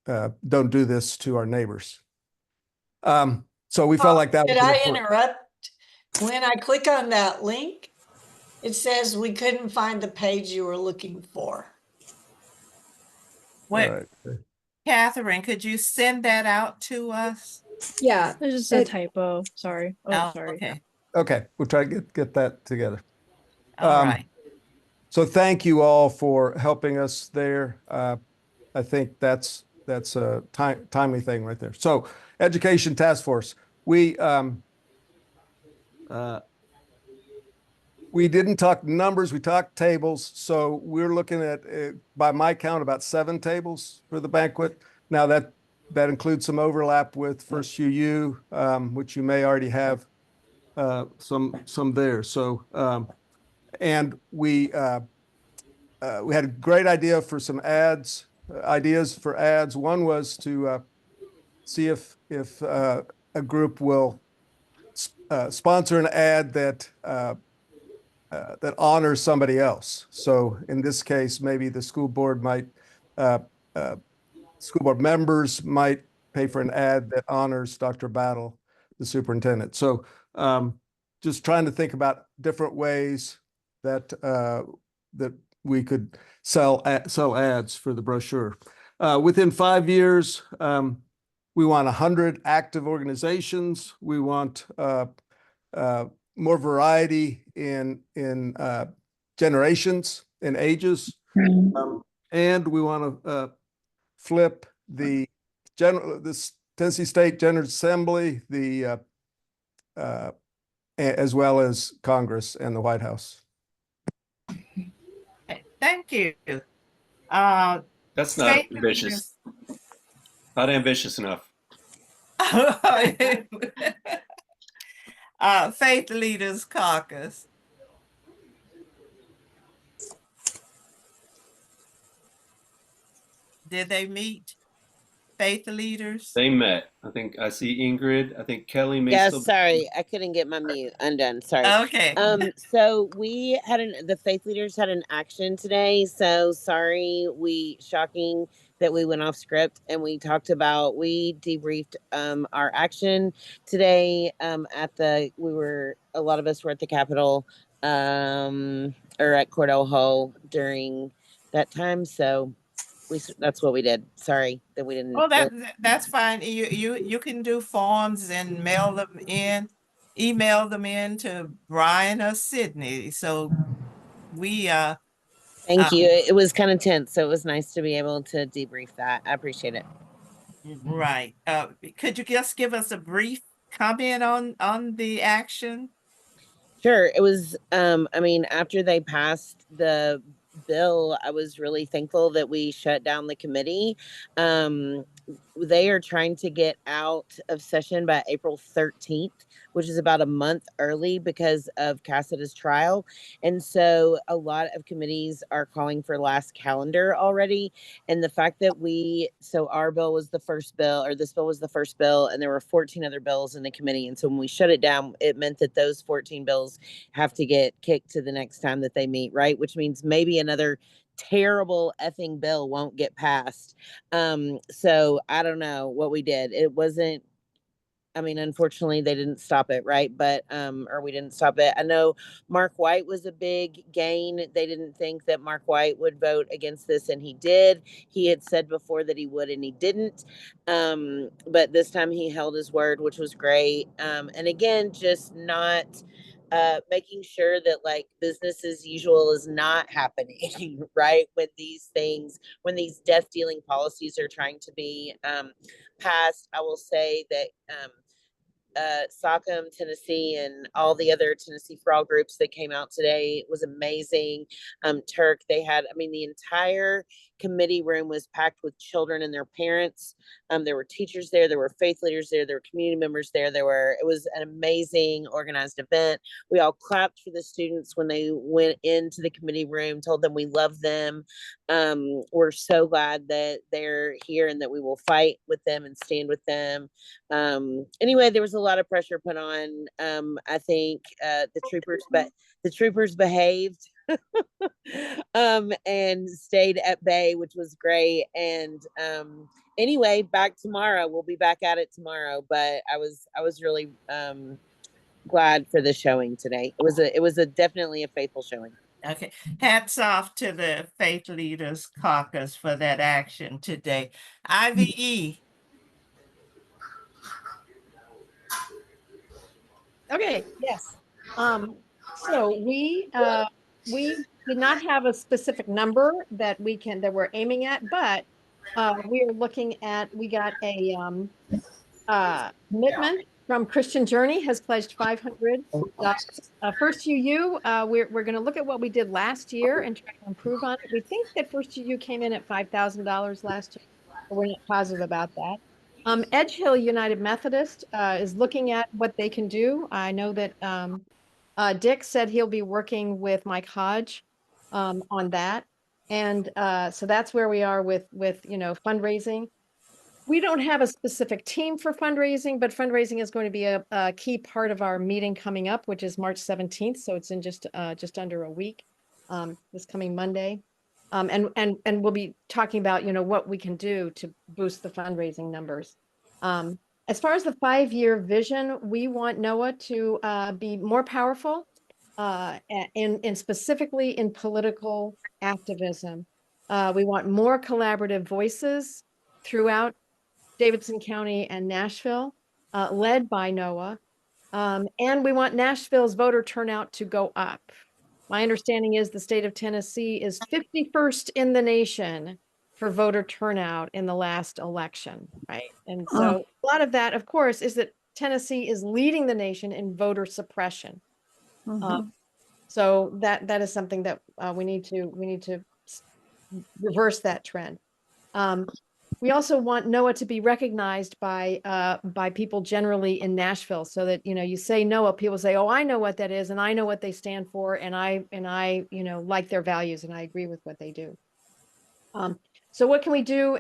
don't do this to our neighbors. So we felt like that. Did I interrupt? When I click on that link, it says we couldn't find the page you were looking for. What, Right. Catherine, could you send that out to us? Yeah, there's just a typo. Sorry. Oh, sorry. Okay. Okay, we'll try to get that together. All right. So thank you all for helping us there. I think that's a timely thing right there. So Education Task Force, we didn't talk numbers, we talked tables. So we're looking at, by my count, about 7 tables for the banquet. Now that includes some overlap with First UU, which you may already have some there. So, and we had a great idea for some ideas for ads. One was to see if a group will sponsor an ad that honors somebody else. So in this case, maybe the school board might, school board members might pay for an ad that honors Dr. Battle, the superintendent. So just trying to think about different ways that that we could sell ads for the brochure. Within 5 years, we want 100 active organizations. We want more variety in generations and ages, and we want to flip the Tennessee State General Assembly, as well as Congress and the White House. Thank you. That's not ambitious. Not ambitious enough. Faith Leaders Caucus. Did they meet? Faith Leaders? They met. I think I see Ingrid. I think Kelly made Yeah, some. sorry, I couldn't get my mute undone. Sorry. Okay. So we had the Faith Leaders had an action today. So sorry, shocking that we went off script and we debriefed our action today a lot of us were at the Capitol or at Cordell Hall during that time. So that's what we did. Sorry that we didn't. Oh, that's fine. You can do forms and email them in to Brian or Sydney. So we thank you. It was kind of tense, so it was nice to be able to debrief that. I appreciate it. Right. Could you just give us a brief comment on the action? Sure. It was after they passed the bill, I was really thankful that we shut down the committee. They are trying to get out of session by April 13th, which is about a month early because of Cassada's trial. And so a lot of committees are calling for last calendar already. And the fact that our bill was the first bill, or this bill was the first bill, and there were 14 other bills in the committee. And so when we shut it down, it meant that those 14 bills have to get kicked to the next time that they meet, right? Which means maybe another terrible effing bill won't get passed. So I don't know what we did. It wasn't I mean, unfortunately, they didn't stop it, right? But or we didn't stop it. I know Mark White was a big gain. They didn't think that Mark White would vote against this, and he did. He had said before that he would, and he didn't. But this time he held his word, which was great. And again, just not making sure that like business as usual is not happening, right? When these things, when these death dealing policies are trying to be passed. I will say that SOCM, Tennessee, and all the other Tennessee for All groups that came out today was amazing. Turk, they had, I mean, the entire committee room was packed with children and their parents. There were teachers there, there were faith leaders there were community members there. It was an amazing organized event. We all clapped for the students when they went into the committee room, told them we love them. We're so glad that they're here and that we will fight with them and stand with them. Anyway, there was a lot of pressure put on. I think the troopers behaved and stayed at bay, which was great. And anyway, back tomorrow. We'll be back at it tomorrow. But I was really glad for the showing today. It was definitely a faithful showing. Okay, hats off to the Faith Leaders Caucus for that action today. IVE. Okay, yes. So we did not have a specific number that we're aiming at, but we are looking at, we got a commitment from Christian Journey has pledged $500. First UU, we're going to look at what we did last year and try to improve on it. We think that First UU came in at $5,000 last year, but we're not positive about that. Edge Hill United Methodist is looking at what they can do. I know that Dick said he'll be working with Mike Hodge on that. And so that's where we are with fundraising. We don't have a specific team for fundraising, but fundraising is going to be a key part of our meeting coming up, which is March 17th. So it's in just under a week, this coming Monday. And we'll be talking about, what we can do to boost the fundraising numbers. As far as the 5-year vision, we want NOAA to be more powerful and specifically in political activism. We want more collaborative voices throughout Davidson County and Nashville, led by NOAA. And we want Nashville's voter turnout to go up. My understanding is the state of Tennessee is 51st in the nation for voter turnout in the last election, right? And so a lot of that, of course, is that Tennessee is leading the nation in voter suppression. So that is something that we need to reverse that trend. We also want NOAA to be recognized by people generally in Nashville, so that you say NOAA, people say, "Oh, I know what that is, and I know what they stand for, and I like their values, and I agree with what they do." So what can we do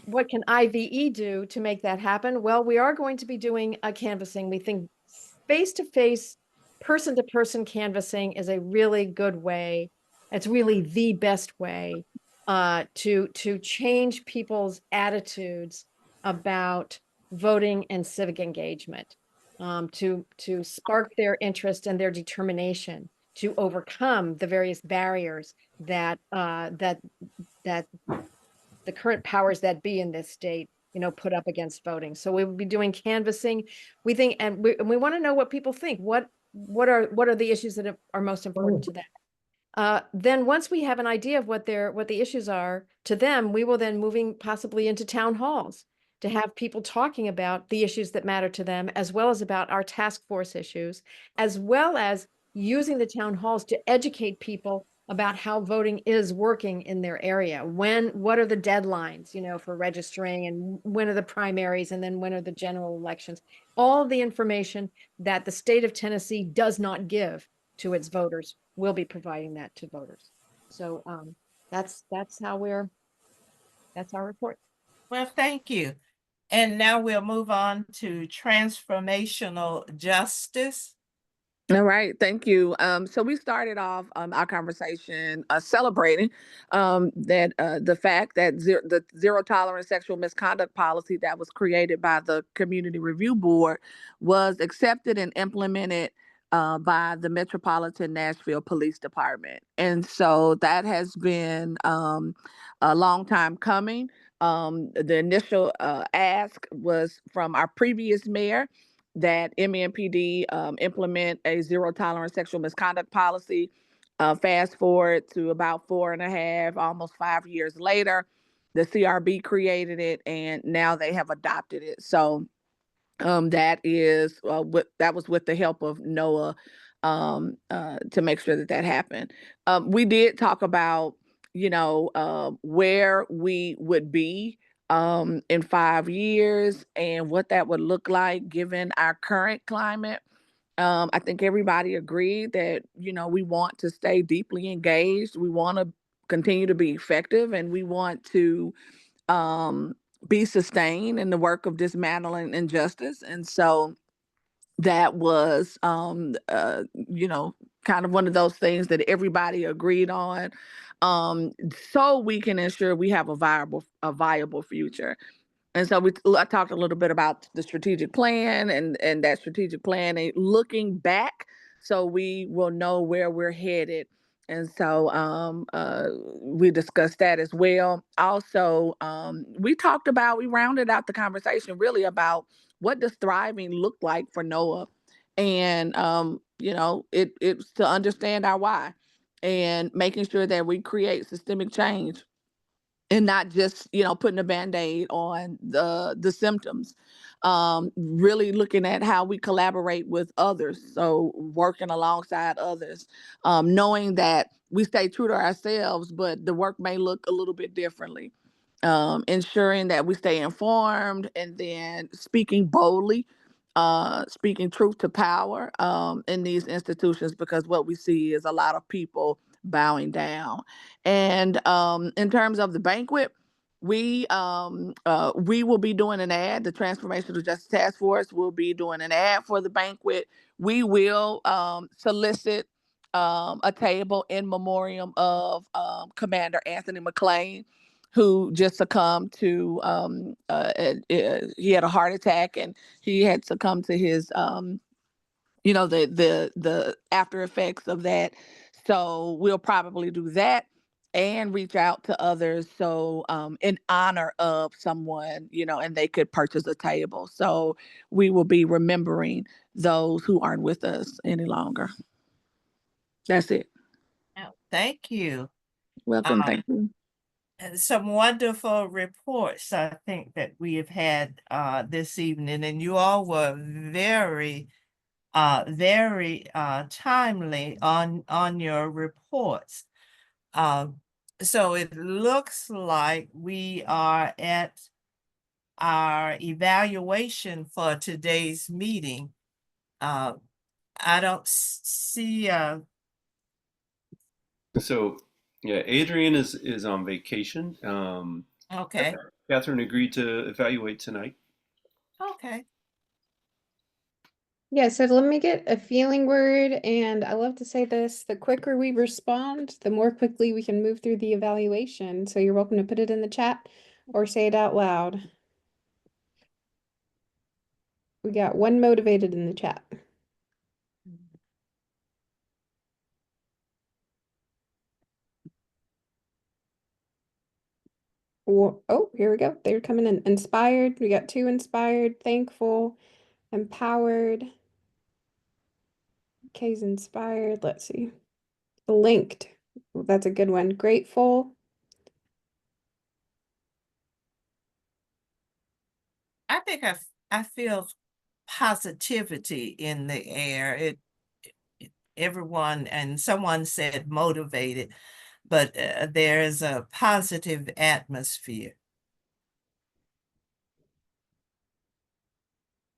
what can IVE do to make that happen? Well, we are going to be doing a canvassing. We think face-to-face, person-to-person canvassing is a really good way. It's really the best way to change people's attitudes about voting and civic engagement, to spark their interest and their determination to overcome the various barriers that the current powers that be in this state, put up against voting. So we will be doing canvassing. We think, and we want to know what people think. What are the issues that are most important to them? Then once we have an idea of what the issues are to them, we will then moving possibly into town halls to have people talking about the issues that matter to them, as well as about our task force issues, as well as using the town halls to educate people about how voting is working in their area. What are the deadlines, for registering, and when are the primaries, and then when are the general elections? All the information that the state of Tennessee does not give to its voters, we'll be providing that to voters. So that's our report. Well, thank you. And now we'll move on to transformational justice. All right, thank you. So we started off our conversation celebrating that the fact that the zero tolerance sexual misconduct policy that was created by the Community Review Board was accepted and implemented by the Metropolitan Nashville Police Department. And so that has been a long time coming. The initial ask was from our previous mayor that MEMPD implement a zero tolerance sexual misconduct policy. Fast forward to about 4.5, almost 5 years later, the CRB created it, and now they have adopted it. So that is that was with the help of NOAA to make sure that that happened. We did talk about, where we would be in 5 years and what that would look like given our current climate. I think everybody agreed that, we want to stay deeply engaged. We want to continue to be effective, and we want to be sustained in the work of dismantling injustice. And so that was, kind of one of those things that everybody agreed on, so we can ensure we have a viable future. And so I talked a little bit about the strategic plan and that strategic plan and looking back so we will know where we're headed. And so we discussed that as well. Also, we rounded out the conversation really about what does thriving look like for NOAA. And, it's to understand our why and making sure that we create systemic change and not just, putting a Band-Aid on the symptoms. Really looking at how we collaborate with others. So working alongside others, knowing that we stay true to ourselves, but the work may look a little bit differently. Ensuring that we stay informed and then speaking boldly, speaking truth to power in these institutions, because what we see is a lot of people bowing down. And in terms of the banquet, we will be doing an ad. The Transformational Justice Task Force will be doing an ad for the banquet. We will solicit a table in memoriam of Commander Anthony McLean, who just succumbed to he had a heart attack and he had succumbed to his the after effects of that. So we'll probably do that and reach out to others. So in honor of someone, and they could purchase a table. So we will be remembering those who aren't with us any longer. That's it. Thank you. Welcome. Thank you. And some wonderful reports, I think, that we have had this evening, and you all were very timely on your reports. So it looks like we are at our evaluation for today's meeting. I don't see. So yeah, Adrian is on vacation. Okay. Catherine agreed to evaluate tonight. Okay. Yeah, so let me get a feeling word, and I love to say this, the quicker we respond, the more quickly we can move through the evaluation. So you're welcome to put it in the chat or say it out loud. We got one motivated in the chat. Oh, here we go. They're coming in. Inspired. We got 2 inspired, thankful, empowered. K's inspired. Let's see. Linked. That's a good one. Grateful. I think I feel positivity in the air. Everyone, and someone said motivated, but there's a positive atmosphere.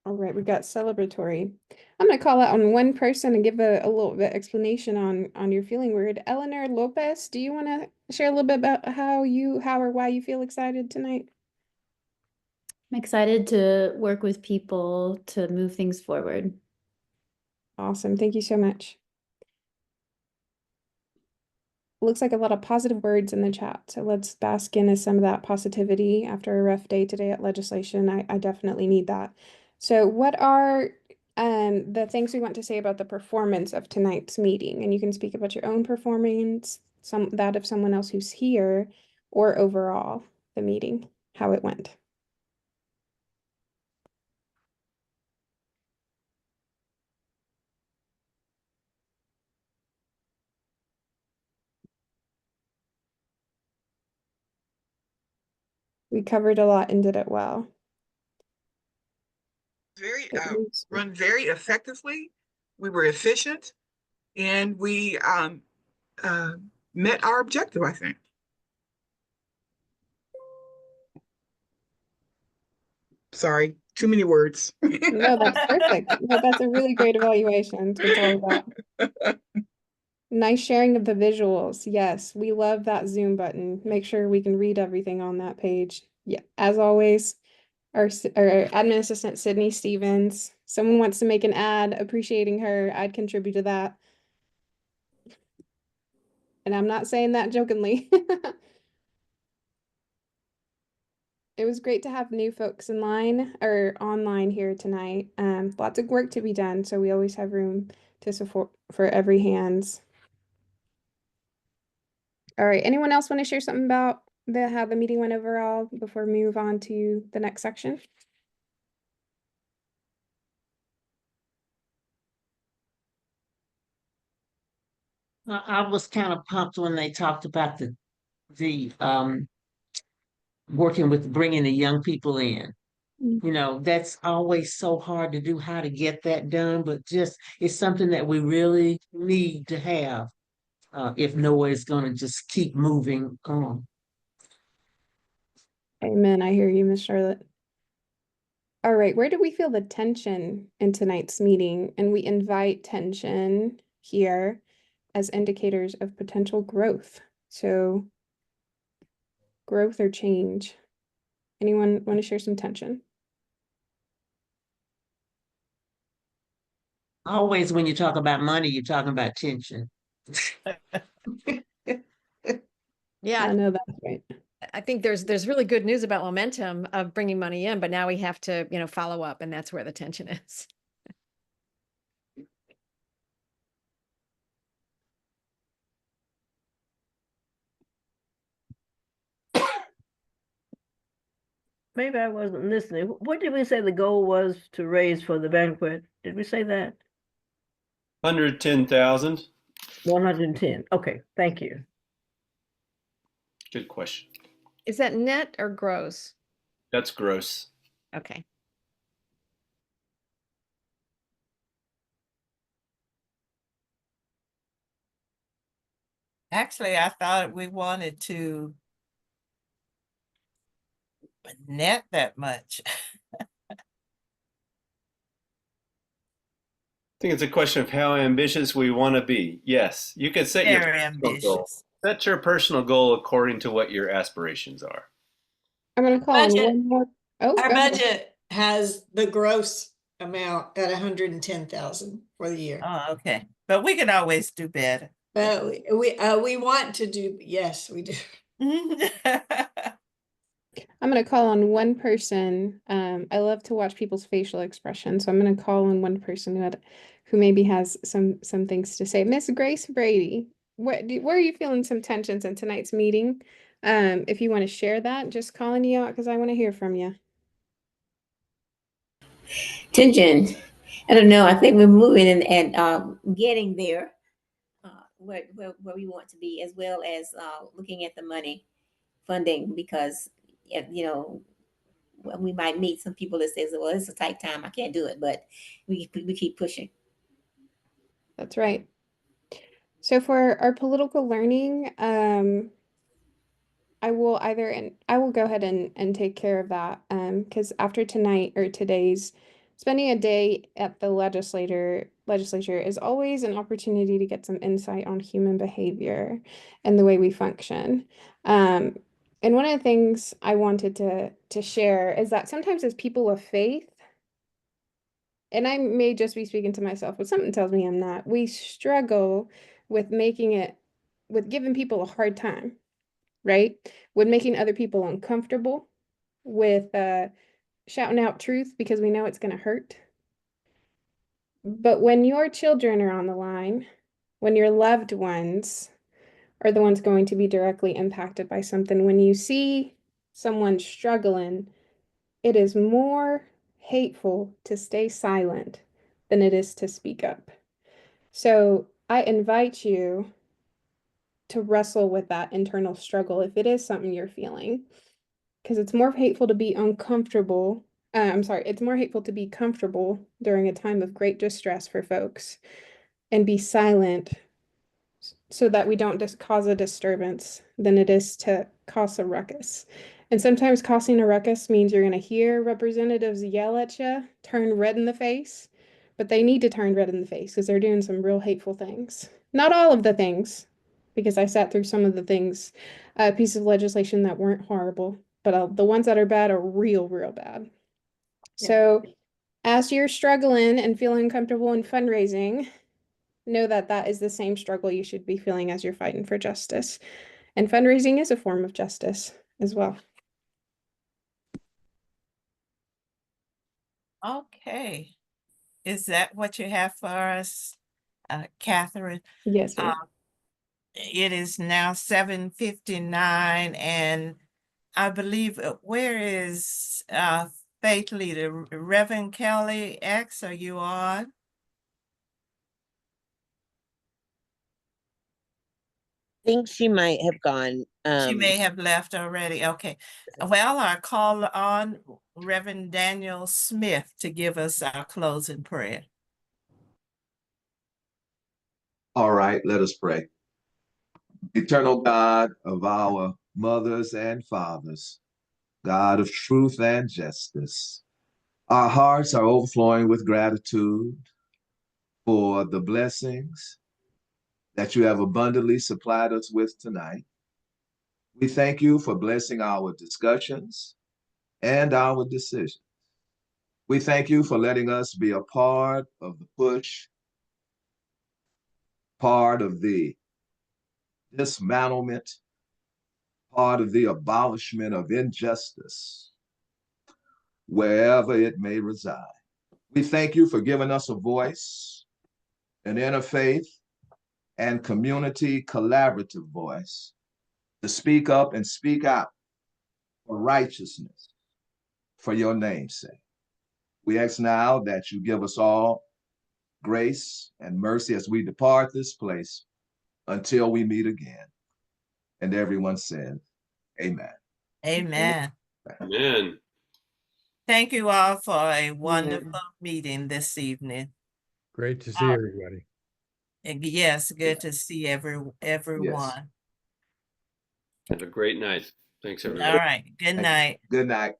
All right, we got celebratory. I'm going to call out on one person and give a little bit explanation on your feeling word. Eleanor Lopez, do you want to share a little bit about how or why you feel excited tonight? I'm excited to work with people to move things forward. Awesome. Thank you so much. Looks like a lot of positive words in the chat. So let's bask in some of that positivity after a rough day today at legislation. I definitely need that. So what are the things we want to say about the performance of tonight's meeting? And you can speak about your own performance, that of someone else who's here, or overall the meeting, how it went. We covered a lot and did it well. Run very effectively. We were efficient, and we met our objective, I think. Sorry, too many words. No, that's perfect. No, that's a really great evaluation. That's what it's all about. Nice sharing of the visuals. Yes, we love that Zoom button. Make sure we can read everything on that page. Yeah, as always, our admin assistant, Sydney Stevens. Someone wants to make an ad appreciating her. I'd contribute to that. And I'm not saying that jokingly. It was great to have new folks in line or online here tonight. Lots of work to be done, so we always have room to support for every hands. All right, anyone else want to share something about how the meeting went overall before we move on to the next section? I was kind of pumped when they talked about the working with bringing the young people in. You know, that's always so hard to do, how to get that done, but just it's something that we really need to have if NOAA is going to just keep moving on. Amen. I hear you, Miss Charlotte. All right, where do we feel the tension in tonight's meeting? And we invite tension here as indicators of potential growth. So growth or change. Anyone want to share some tension? Always when you talk about money, you're talking about tension. Yeah, I know that's right. I think there's really good news about momentum of bringing money in, but now we have to, follow up, and that's where the tension is. Maybe I wasn't listening. What did we say the goal was to raise for the banquet? Did we say that? 110,000. 110. Okay, thank you. Good question. Is that net or gross? That's gross. Okay. Actually, I thought we wanted to net that much. I think it's a question of how ambitious we want to be. Yes, you can set your Very personal goal. ambitious. Set your personal goal according to what your aspirations are. I'm going to call on one more. Oh, Our go ahead. budget has the gross amount at 110,000 for the year. Oh, okay. But we can always do better. But we want to do, yes, we do. I'm going to call on one person. I love to watch people's facial expressions, so I'm going to call on one person who maybe has some things to say. Miss Grace Brady, where are you feeling some tensions in tonight's meeting? If you want to share that, just calling you out because I want to hear from you. Tension. I don't know. I think we're moving and getting there where we want to be, as well as looking at the money funding, because we might meet some people that says, well, it's a tight time, I can't do it, but we keep pushing. That's right. So for our political learning, I will go ahead and take care of that because after tonight or today's spending a day at the legislature is always an opportunity to get some insight on human behavior and the way we function. And one of the things I wanted to share is that sometimes as people of faith, and I may just be speaking to myself, but something tells me I'm not. We struggle with with giving people a hard time, right? With making other people uncomfortable, with shouting out truth because we know it's going to hurt. But when your children are on the line, when your loved ones are the ones going to be directly impacted by something, when you see someone struggling, it is more hateful to stay silent than it is to speak up. So I invite you to wrestle with that internal struggle if it is something you're feeling, because it's more hateful to be uncomfortable. It's more hateful to be comfortable during a time of great distress for folks and be silent so that we don't just cause a disturbance than it is to cause a ruckus. And sometimes causing a ruckus means you're going to hear representatives yell at you, turn red in the face, but they need to turn red in the face because they're doing some real hateful things. Not all of the things, because I sat through some of the things, pieces of legislation that weren't horrible, but the ones that are bad are real, real bad. So as you're struggling and feeling uncomfortable in fundraising, know that that is the same struggle you should be feeling as you're fighting for justice. And fundraising is a form of justice as well. Okay. Is that what you have for us, Catherine? Yes, ma'am. It is now 7:59, and I believe, where is Faith Leader? Reverend Kelly X, are you on? I think she might have gone. She may have left already. Okay. Well, I call on Reverend Daniel Smith to give us our closing prayer. All right, let us pray. Eternal God of our mothers and fathers, God of truth and justice, our hearts are overflowing with gratitude for the blessings that you have abundantly supplied us with tonight. We thank you for blessing our discussions and our decisions. We thank you for letting us be a part of the push, part of the dismantlement, part of the abolishment of injustice, wherever it may reside. We thank you for giving us a voice, an interfaith and community collaborative voice to speak up and speak out for righteousness, for your name's sake. We ask now that you give us all grace and mercy as we depart this place until we meet again. And everyone said, amen. Amen. Amen. Thank you all for a wonderful meeting this evening. Great to see everybody. And yes, good to see everyone. Have a great night. Thanks, everybody. All right. Good night. Good night.